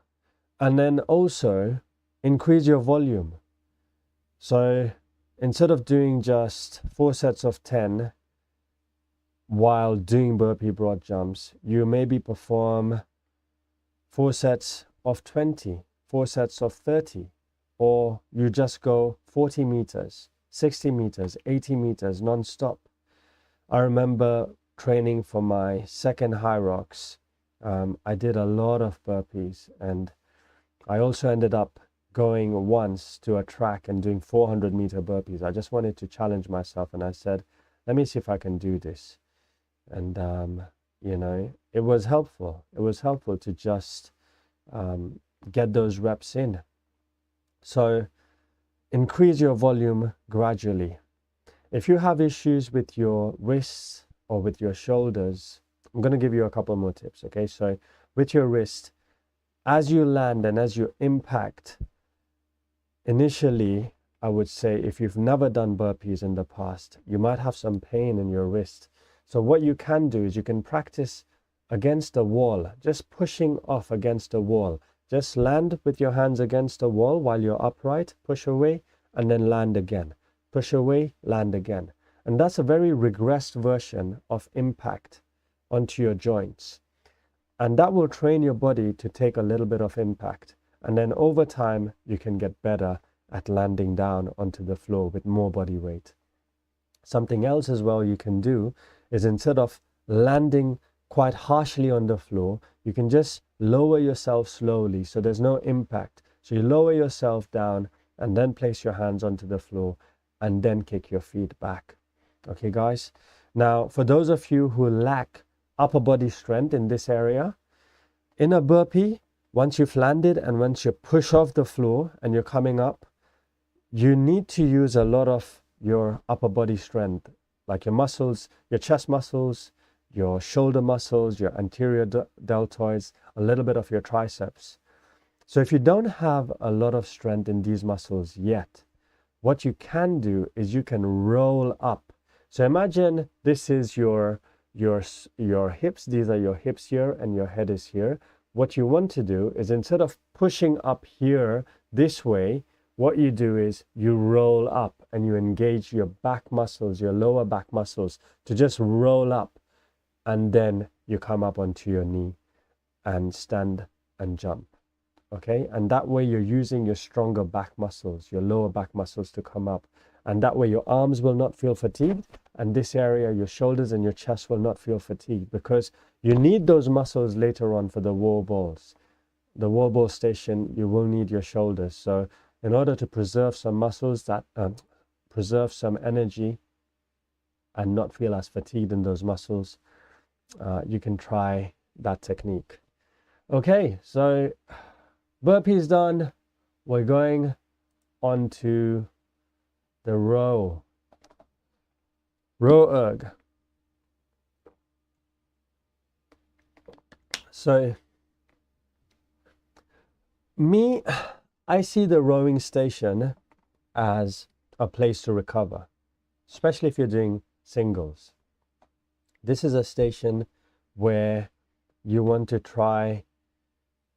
And then also increase your volume. So instead of doing just 4 sets of 10 while doing burpee broad jumps, you maybe perform 4 sets of 20, 4 sets of 30, or you just go 40 meters, 60 meters, 80 meters non-stop. I remember training for my second HYROX. I did a lot of burpees, and I also ended up going once to a track and doing 400-meter burpees. I just wanted to challenge myself, and I said, let me see if I can do this. And, you know, it was helpful. It was helpful to just get those reps in. So increase your volume gradually. If you have issues with your wrists or with your shoulders, I'm going to give you a couple more tips, okay? So with your wrist, as you land and as you impact, initially, I would say if you've never done burpees in the past, you might have some pain in your wrist. So what you can do is you can practice against a wall, just pushing off against a wall. Just land with your hands against a wall while you're upright, push away, and then land again. Push away, land again. And that's a very regressed version of impact onto your joints. And that will train your body to take a little bit of impact. And then over time, you can get better at landing down onto the floor with more body weight. Something else as well you can do is instead of landing quite harshly on the floor, you can just lower yourself slowly so there's no impact. So you lower yourself down and then place your hands onto the floor and then kick your feet back. Okay, guys? Now, for those of you who lack upper body strength in this area, in a burpee, once you've landed and once you push off the floor and you're coming up, you need to use a lot of your upper body strength, like your muscles, your chest muscles, your shoulder muscles, your anterior deltoids, a little bit of your triceps. So if you don't have a lot of strength in these muscles yet, what you can do is you can roll up. So imagine this is your hips. These are your hips here and your head is here. What you want to do is instead of pushing up here this way, what you do is you roll up and you engage your back muscles, your lower back muscles to just roll up. And then you come up onto your knee and stand and jump, okay? And that way you're using your stronger back muscles, your lower back muscles to come up. And that way your arms will not feel fatigued. And this area, your shoulders and your chest will not feel fatigued because you need those muscles later on for the wall balls. The wall ball station, you will need your shoulders. So in order to preserve some muscles, that preserve some energy and not feel as fatigued in those muscles, you can try that technique. Okay, so burpees done. We're going on to the row erg. So I see the rowing station as a place to recover, especially if you're doing singles. This is a station where you want to try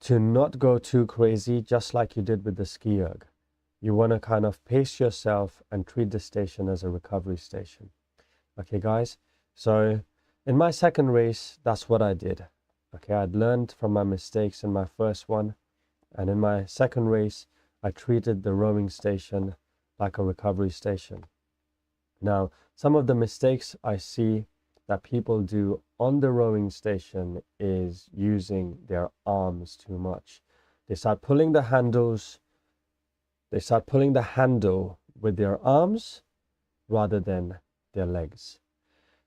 to not go too crazy, just like you did with the ski erg. You want to kind of pace yourself and treat the station as a recovery station. Okay, guys? So in my second race, that's what I did. Okay, I'd learned from my mistakes in my first one. And in my second race, I treated the rowing station like a recovery station. Now, some of the mistakes I see that people do on the rowing station is using their arms too much. They start pulling the handles. They start pulling the handle with their arms rather than their legs.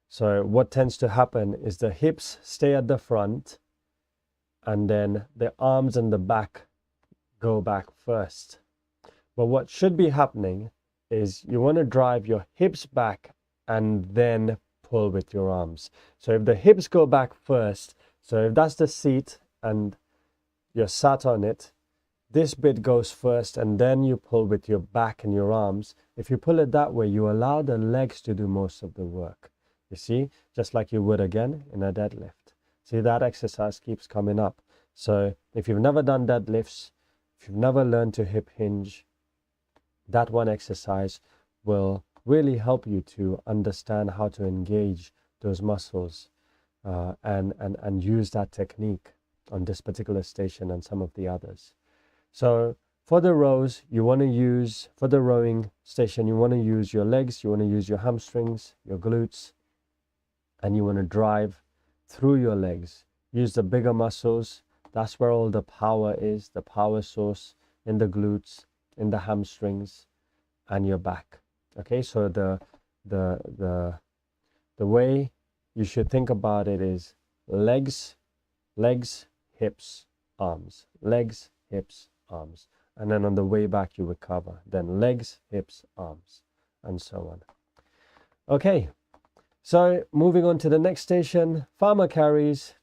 So what tends to happen is the hips stay at the front and then the arms and the back go back first. But what should be happening is you want to drive your hips back and then pull with your arms. So if the hips go back first, so if that's the seat and you're sat on it, this bit goes first and then you pull with your back and your arms. If you pull it that way, you allow the legs to do most of the work. You see, just like you would again in a deadlift. See, that exercise keeps coming up. So if you've never done deadlifts, if you've never learned to hip hinge, that one exercise will really help you to understand how to engage those muscles and use that technique on this particular station and some of the others. So for the rows, you want to use, for the rowing station, you want to use your legs, you want to use your hamstrings, your glutes, and you want to drive through your legs. Use the bigger muscles. That's where all the power is, the power source in the glutes, in the hamstrings, and your back. Okay, so the way you should think about it is legs, hips, arms, legs, hips, arms. And then on the way back you recover. Then legs, hips, arms, and so on. Okay, so moving on to the next station, farmer carries.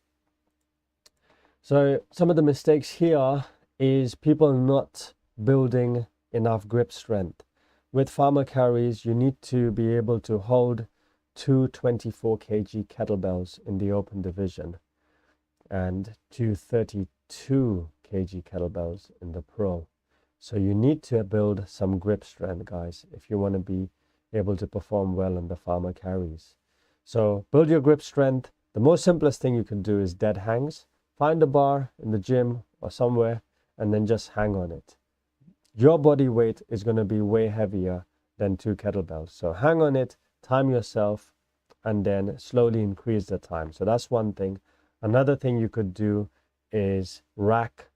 So some of the mistakes here is people not building enough grip strength. With farmer carries, you need to be able to hold two 24 kg kettlebells in the open division and two 32 kg kettlebells in the pro. So you need to build some grip strength, guys, if you want to be able to perform well on the farmer carries. So build your grip strength. The most simplest thing you can do is dead hangs. Find a bar in the gym or somewhere and then just hang on it. Your body weight is going to be way heavier than two kettlebells. So hang on it, time yourself, and then slowly increase the time. So that's one thing. Another thing you could do is rack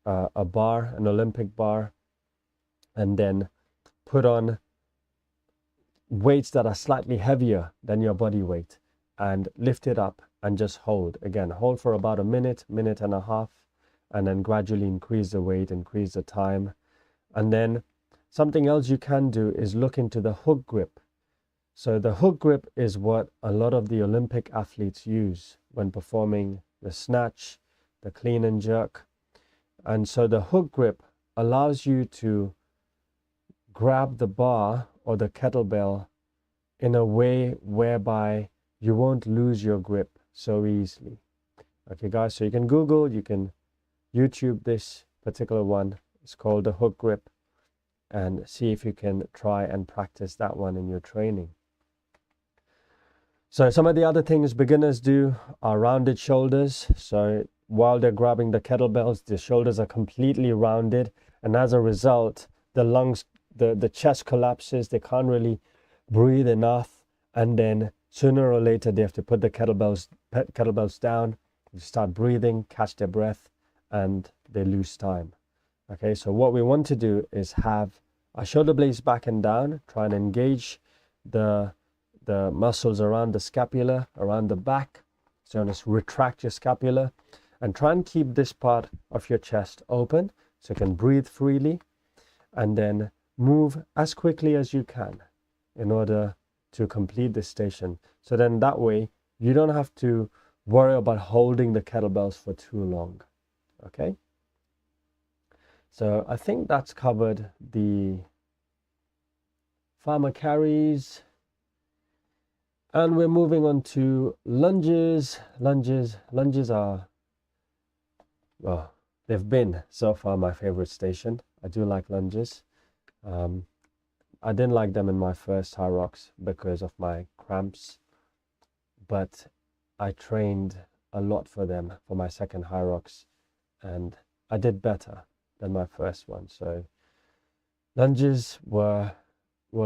a bar, an Olympic bar, and then put on weights that are slightly heavier than your body weight and lift it up and just hold. Again, hold for about a minute, minute and a half, and then gradually increase the weight, increase the time. And then something else you can do is look into the hook grip. So the hook grip is what a lot of the Olympic athletes use when performing the snatch, the clean and jerk. And so the hook grip allows you to grab the bar or the kettlebell in a way whereby you won't lose your grip so easily. Okay, guys, so you can Google, you can YouTube this particular one. It's called the hook grip, and see if you can try and practice that one in your training. So some of the other things beginners do are rounded shoulders. So while they're grabbing the kettlebells, the shoulders are completely rounded, and as a result, the lungs, the chest collapses. They can't really breathe enough, and then sooner or later they have to put the kettlebells down, start breathing, catch their breath, and they lose time. Okay, so what we want to do is have our shoulder blades back and down, try and engage the muscles around the scapula, around the back. So just retract your scapula and try and keep this part of your chest open so you can breathe freely, and then move as quickly as you can in order to complete this station. So then that way you don't have to worry about holding the kettlebells for too long. Okay? So I think that's covered the farmer carries. And we're moving on to lunges. Lunges are, well, they've been so far my favorite station. I do like lunges. I didn't like them in my first HYROX because of my cramps, but I trained a lot for them for my second HYROX, and I did better than my first one. So lunges were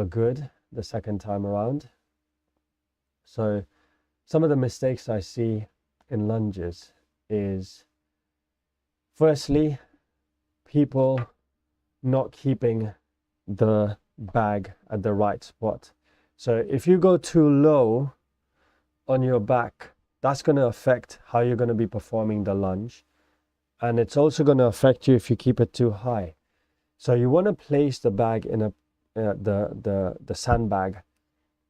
good the second time around. So some of the mistakes I see in lunges is, firstly, people not keeping the bag at the right spot. So if you go too low on your back, that's going to affect how you're going to be performing the lunge. And it's also going to affect you if you keep it too high. So you want to place the bag in a the sandbag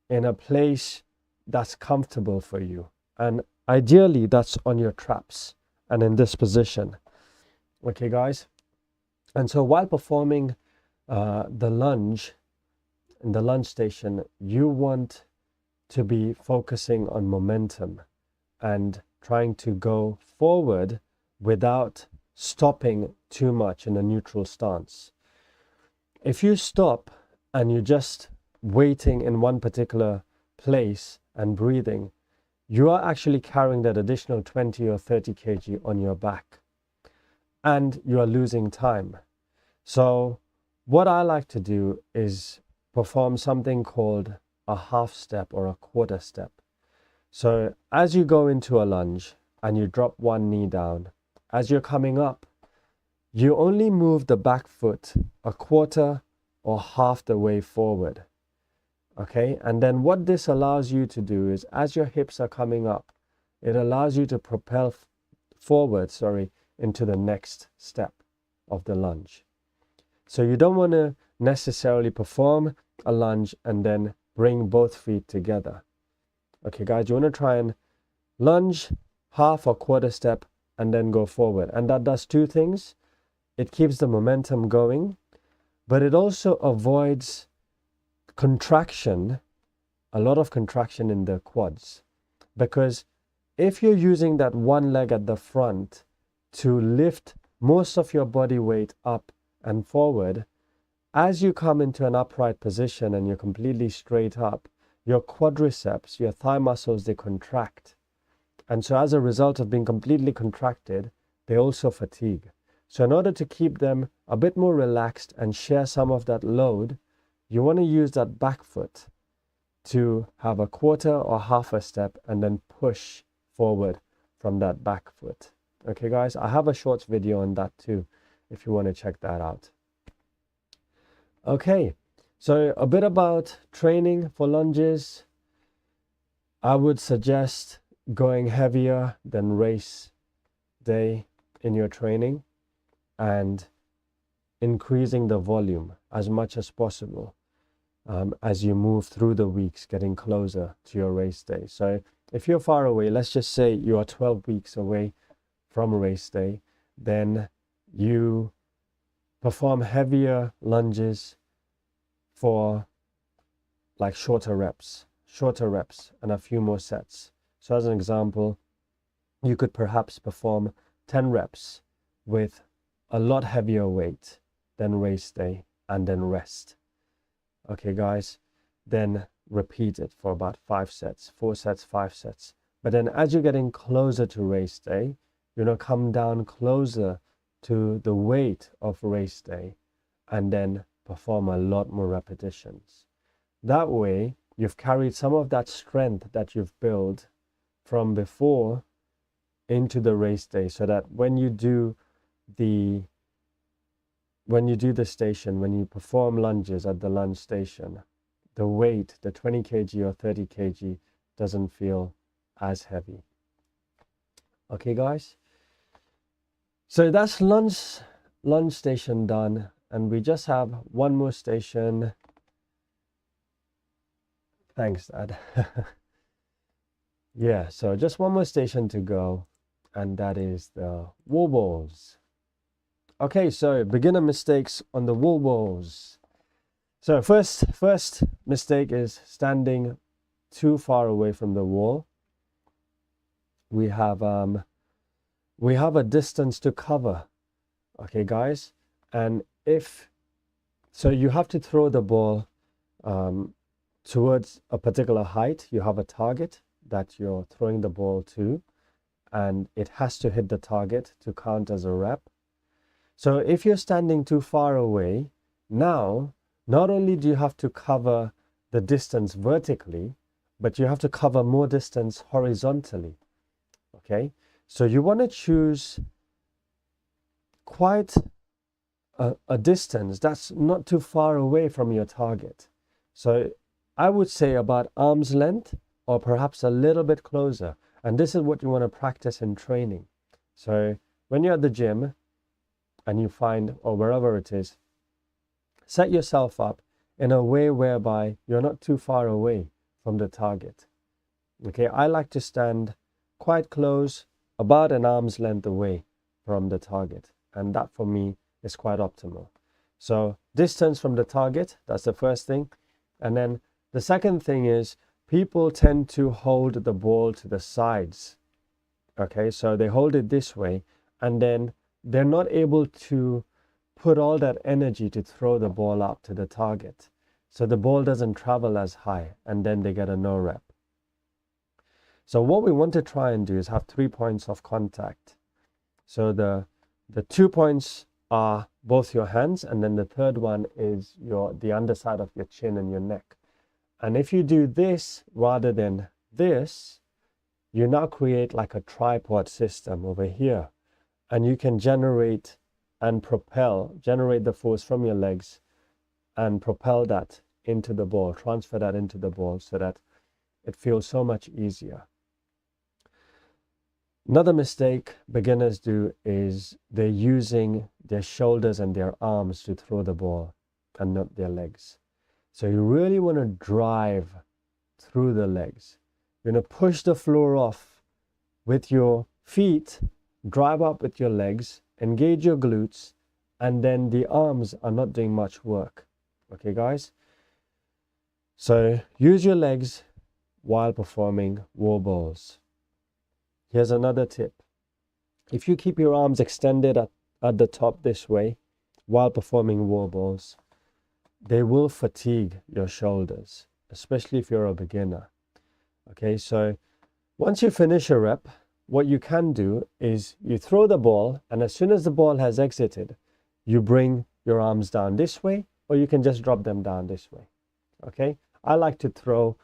in a place that's comfortable for you, and ideally that's on your traps and in this position. Okay, guys, And so while performing the lunge in the lunge station, you want to be focusing on momentum and trying to go forward without stopping too much in a neutral stance. If you stop and you're just waiting in one particular place and breathing, you are actually carrying that additional 20 or 30 kg on your back, and you are losing time. So what I like to do is perform something called a half step or a quarter step. So as you go into a lunge and you drop one knee down, as you're coming up, you only move the back foot a quarter or half the way forward. Okay, and then what this allows you to do is, as your hips are coming up, it allows you to propel forward, into the next step of the lunge. So you don't want to necessarily perform a lunge and then bring both feet together. Okay, guys, you want to try and lunge, half or quarter step, and then go forward. And that does two things. It keeps the momentum going, but it also avoids contraction, a lot of contraction in the quads. Because if you're using that one leg at the front to lift most of your body weight up and forward, as you come into an upright position and you're completely straight up, your quadriceps, your thigh muscles, they contract. And so as a result of being completely contracted, they also fatigue. So in order to keep them a bit more relaxed and share some of that load, you want to use that back foot to have a quarter or half a step and then push forward from that back foot. Okay, guys, I have a short video on that too, if you want to check that out. Okay, so a bit about training for lunges. I would suggest going heavier than race day in your training and increasing the volume as much as possible as you move through the weeks, getting closer to your race day. So if you're far away, let's just say you are 12 weeks away from race day, then you perform heavier lunges for like shorter reps and a few more sets. So as an example, you could perhaps perform 10 reps with a lot heavier weight than race day and then rest. Okay, guys, then repeat it for about 5 sets, 4 sets, 5 sets. But then as you're getting closer to race day, you're going to come down closer to the weight of race day and then perform a lot more repetitions. That way, you've carried some of that strength that you've built from before into the race day, so that when you do the station, when you perform lunges at the lunge station, the weight, the 20 kg or 30 kg doesn't feel as heavy. Okay, guys, so that's lunge station done, and we just have one more station. Thanks, Dad. Yeah, so just one more station to go, and that is the wall balls. Okay, so beginner mistakes on the wall balls. So first mistake is standing too far away from the wall. We have a distance to cover. Okay, guys, and so you have to throw the ball towards a particular height. You have a target that you're throwing the ball to, and it has to hit the target to count as a rep. So if you're standing too far away, now not only do you have to cover the distance vertically, but you have to cover more distance horizontally. Okay, so you want to choose quite a distance that's not too far away from your target. So I would say about arm's length or perhaps a little bit closer. And this is what you want to practice in training. So when you're at the gym and you find, or wherever it is, set yourself up in a way whereby you're not too far away from the target. Okay, I like to stand quite close, about an arm's length away from the target. And that for me is quite optimal. So distance from the target, that's the first thing. And then the second thing is people tend to hold the ball to the sides. Okay, so they hold it this way, and then they're not able to put all that energy to throw the ball up to the target. So the ball doesn't travel as high, and then they get a no rep. So what we want to try and do is have 3 points of contact. So the 2 points are both your hands, and then the third one is the underside of your chin and your neck. And if you do this rather than this, you now create like a tripod system over here, and you can generate the force from your legs and propel that into the ball, transfer that into the ball so that it feels so much easier. Another mistake beginners do is they're using their shoulders and their arms to throw the ball and not their legs. So you really want to drive through the legs. You're going to push the floor off with your feet, drive up with your legs, engage your glutes, and then the arms are not doing much work. Okay, guys? So use your legs while performing wall balls. Here's another tip. If you keep your arms extended at the top this way while performing wall balls, they will fatigue your shoulders, especially if you're a beginner. Okay, so once you finish a rep, what you can do is you throw the ball, and as soon as the ball has exited, you bring your arms down this way, or you can just drop them down this way. Okay, I like to throw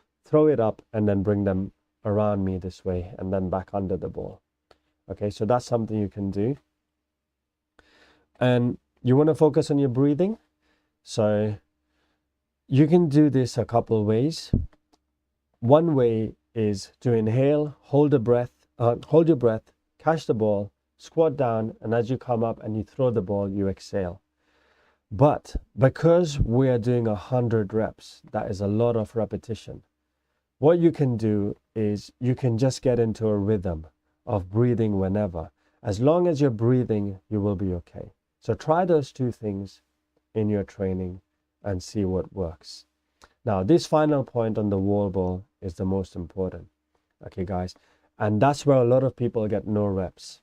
it up and then bring them around me this way and then back under the ball. Okay, so that's something you can do. And you want to focus on your breathing. So you can do this a couple ways. One way is to inhale, hold your breath, catch the ball, squat down, and as you come up and you throw the ball, you exhale. But because we are doing 100 reps, that is a lot of repetition. What you can do is you can just get into a rhythm of breathing whenever. As long as you're breathing, you will be okay. So try those two things in your training and see what works. Now, this final point on the wall ball is the most important. Okay, guys. And that's where a lot of people get no reps.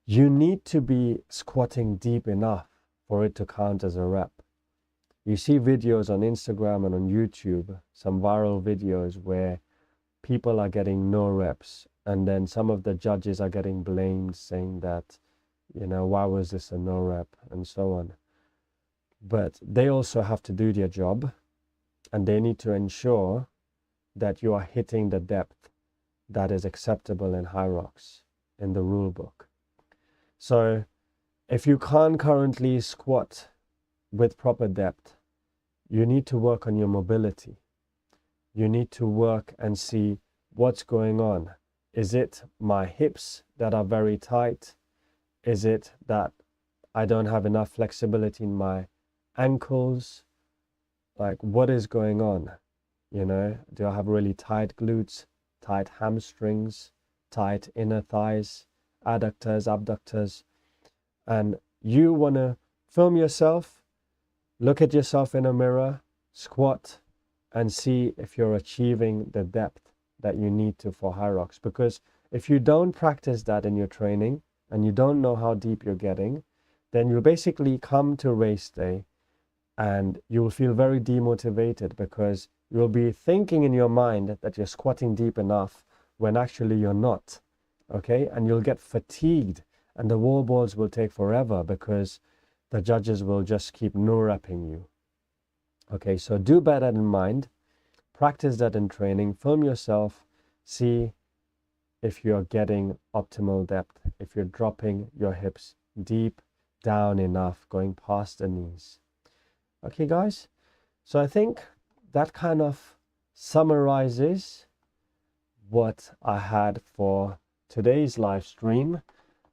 You need to be squatting deep enough for it to count as a rep. You see videos on Instagram and on YouTube, some viral videos where people are getting no reps, and then some of the judges are getting blamed, saying that, why was this a no rep, and so on. But they also have to do their job, and they need to ensure that you are hitting the depth that is acceptable in HYROX, in the rule book. So if you can't currently squat with proper depth, you need to work on your mobility. You need to work and see what's going on. Is it my hips that are very tight? Is it that I don't have enough flexibility in my ankles? Like, what is going on? Do I have really tight glutes, tight hamstrings, tight inner thighs, adductors, abductors? And you want to film yourself, look at yourself in a mirror, squat, and see if you're achieving the depth that you need to for HYROX. Because if you don't practice that in your training and you don't know how deep you're getting, then you'll basically come to race day and you'll feel very demotivated because you'll be thinking in your mind that you're squatting deep enough when actually you're not. Okay, and you'll get fatigued and the wall balls will take forever because the judges will just keep no-repping you. Okay, so do bear that in mind. Practice that in training. Film yourself. See if you're getting optimal depth, if you're dropping your hips deep down enough, going past the knees. Okay, guys? So I think that kind of summarizes what I had for today's live stream.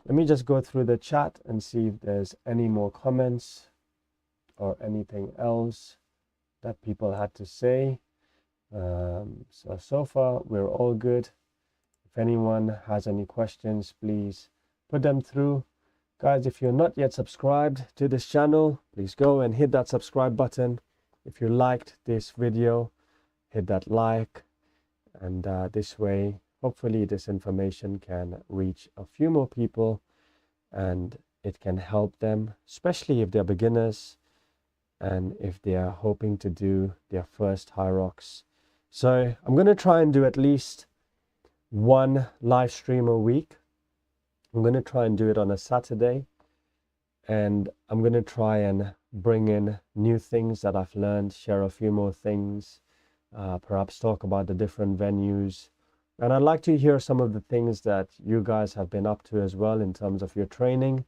Let me just go through the chat and see if there's any more comments or anything else that people had to say. So far, we're all good. If anyone has any questions, please put them through. Guys, if you're not yet subscribed to this channel, please go and hit that subscribe button. If you liked this video, hit that like, and this way, hopefully this information can reach a few more people and it can help them, especially if they're beginners and if they are hoping to do their first HYROX. So I'm going to try and do at least one live stream a week. I'm going to try and do it on a Saturday, and I'm going to try and bring in new things that I've learned, share a few more things, perhaps talk about the different venues. And I'd like to hear some of the things that you guys have been up to as well in terms of your training,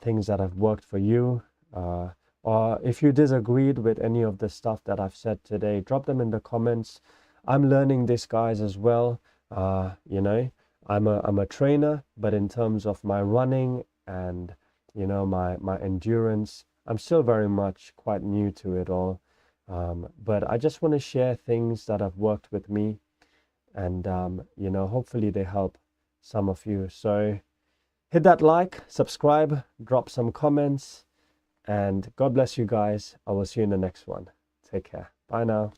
things that have worked for you. Or if you disagreed with any of the stuff that I've said today, drop them in the comments. I'm learning this, guys, as well. You know, I'm a trainer, but in terms of my running and, you know, my endurance, I'm still very much quite new to it all. But I just want to share things that have worked with me, and you know, hopefully they help some of you. So hit that like, subscribe, drop some comments, and God bless you guys. I will see you in the next one. Take care. Bye now.